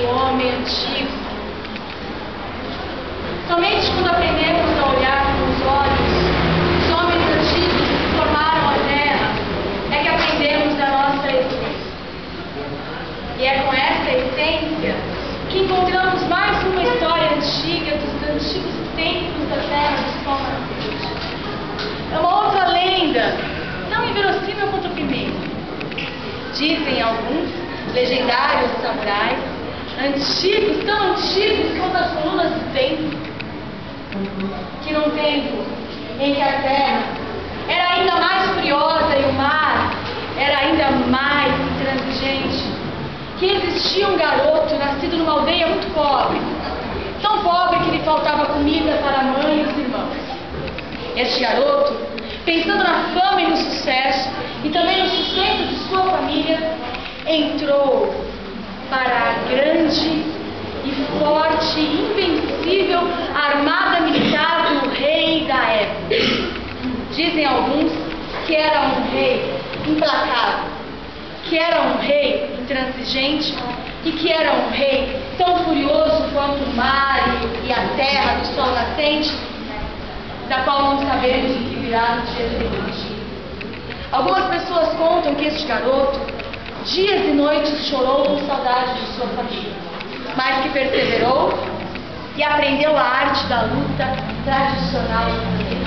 do homem antigo. Somente quando aprendemos a olhar com os olhos dos homens antigos que formaram a terra é que aprendemos da nossa essência. E é com essa essência que encontramos mais uma história antiga dos antigos tempos da terra do sol nascente. É uma outra lenda, tão inverossímil quanto a primeira. Dizem alguns legendários samurais, antigos, tão antigos quanto as colunas do templo, que num tempo em que a terra era ainda mais furiosa e o mar era ainda mais intransigente, que existia um garoto nascido numa aldeia muito pobre, tão pobre que lhe faltava comida para a mãe e os irmãos. Este garoto, pensando na fama e no sucesso, e também no sustento de sua família, entrou para a grande e forte e invencível armada militar do rei da época. Dizem alguns que era um rei implacável, que era um rei intransigente e que era um rei tão furioso quanto o mar e a terra do sol nascente, da qual não sabemos o que virá no dia seguinte. Algumas pessoas contam que este garoto, dias e noites, chorou com saudade de sua família, mas que perseverou e aprendeu a arte da luta tradicional brasileira.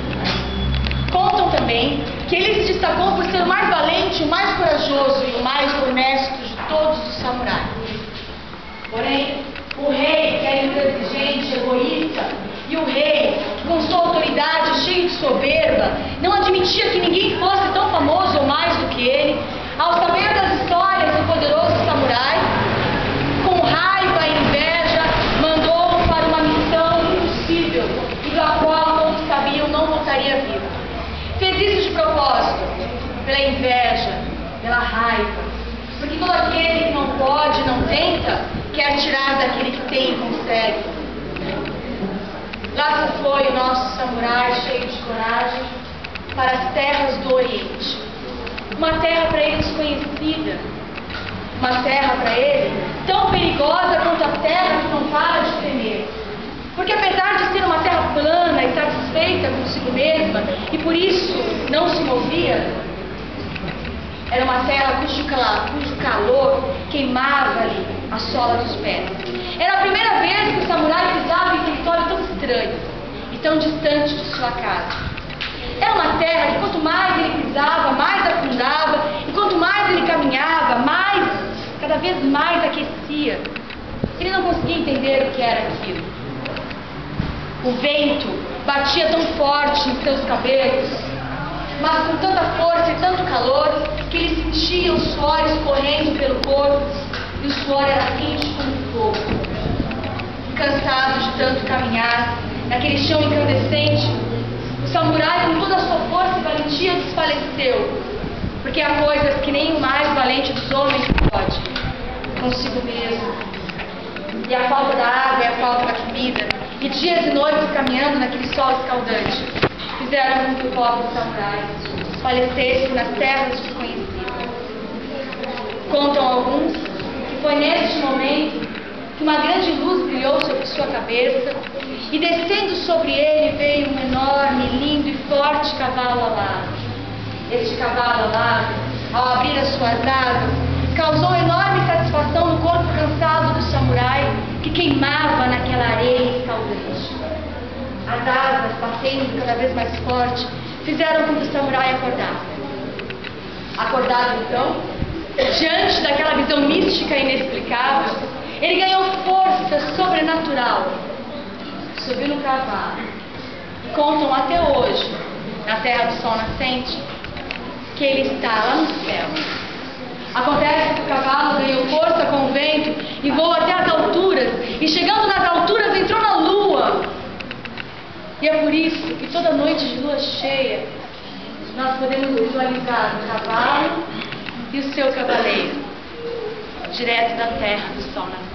Contam também que ele se destacou por ser o mais valente, o mais corajoso e o mais honesto de todos os samurais. Porém, o rei, que era intransigente, egoísta, e o rei, que com sua autoridade cheio de soberba, não admitia que ninguém fosse tão famoso ou mais do que ele, ao saber das histórias do poderoso samurai, com raiva e inveja, mandou-o para uma missão impossível e da qual todos sabiam não voltaria vivo. Fez isso de propósito, pela inveja, pela raiva, porque todo aquele que não pode, não tenta, quer tirar daquele que tem e consegue. Lá se foi o nosso samurai cheio de coragem para as terras do Oriente. Uma terra para ele desconhecida. Uma terra para ele tão perigosa quanto a terra que não para de tremer. Porque apesar de ser uma terra plana e satisfeita consigo mesma, e por isso não se movia, era uma terra cujo calor queimava ali a sola dos pés. Era a primeira vez que o samurai pisava em território tão estranho e tão distante de sua casa. Era uma terra que quanto mais ele pisava, mais afundava, e quanto mais ele caminhava, cada vez mais aquecia. Ele não conseguia entender o que era aquilo. O vento batia tão forte em seus cabelos, mas com tanta força e tanto calor, que ele sentia os suores correndo pelo corpo, e o suor era quente como fogo. Cansado de tanto caminhar naquele chão incandescente, o samurai, com toda a sua força e valentia, desfaleceu, porque há coisas que nem o mais valente dos homens pode, consigo mesmo. E a falta da água e a falta da comida, e dias e noites caminhando naquele sol escaldante, fizeram com que o pobre samurai falecesse nas terras desconhecidas. Contam alguns que foi neste momento que uma grande luz brilhou sobre sua cabeça, e descendo sobre ele veio um enorme, lindo e forte cavalo alado. Este cavalo alado, ao abrir as suas asas, causou enorme satisfação no corpo cansado do samurai, que queimava naquela areia escaldante. As asas, batendo cada vez mais forte, fizeram com que o samurai acordasse. Acordado então, diante daquela visão mística e inexplicável, ele ganhou força sobrenatural, subiu no cavalo. Contam até hoje, na terra do sol nascente, que ele está lá no céu. Acontece que o cavalo ganhou força com o vento e voou até as alturas, e chegando nas alturas entrou na lua. E é por isso que toda noite de lua cheia nós podemos visualizar o cavalo e o seu cavaleiro direto da terra do sol nascente.